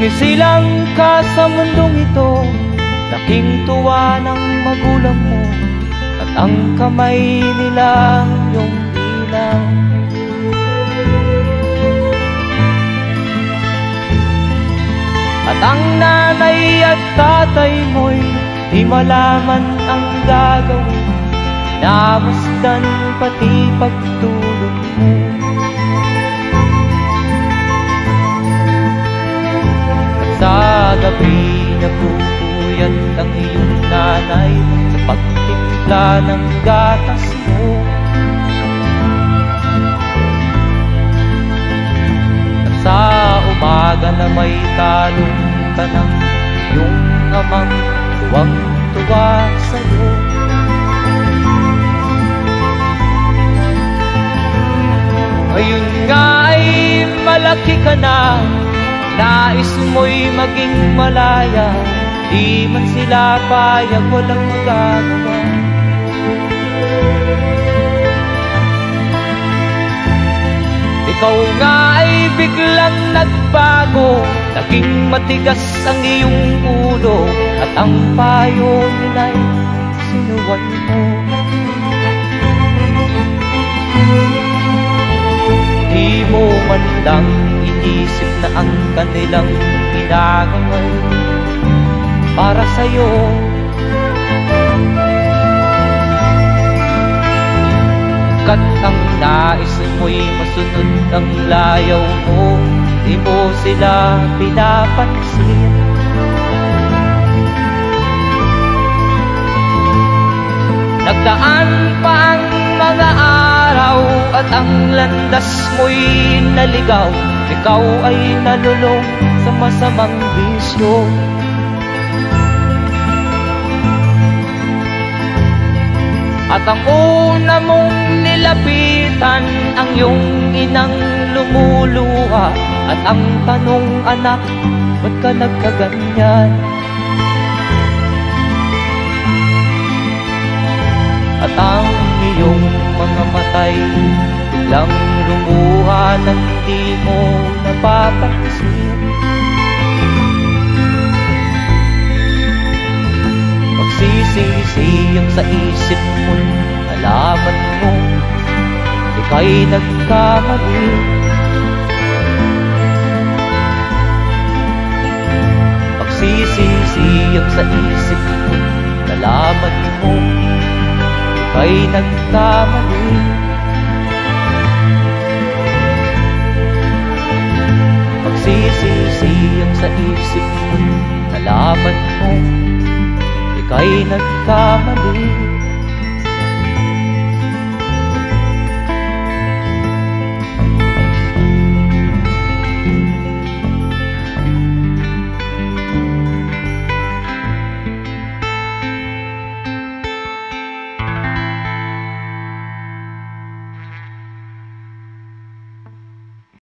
Sumisilang ka sa mundong ito, laking tuwa ng magulang mo, at ang kamay nila yung ilaw. At ang nanay at tatay mo'y di malaman ang gagawin, namasdan pati pagtulog mo. Sa gabi nagpupuyat ang iyong nanay sa pagtimpla ng gatas mo. At sa umaga na may talong ka ng iyong amang tuwang-tuwa sa'yo. Ngayon nga ay malaki ka na, nais mo'y maging malaya, di man sila payag, walang magagawa. Ikaw nga ay biglang nagbago, naging matigas ang iyong ulo, at ang payo nila'y sinuwan mo. Di mo man lang inisip na ang kanilang ginagaway para sa'yo. Kat ang nais mo'y masunod ang layaw mo, di mo sila pinapansin. Nagdaan pa ang mga araw at ang landas mo'y naligaw, ikaw ay nalulong sa masamang bisyo. At ang una mong nilapitan ang iyong inang lumuluha, at ang tanong, anak, ba't ka nagkaganyan? At ang iyong mga matay biglang lumuha nang di mo napapansin. Magsisisiyang sa isip mo, nalaman mo ika'y nagkamali. Magsisisiyang sa isip mo, nalaman mo ika'y nagkamali. Magsisisiyang sa isip mo, nalaman mo ika'y nagkamali.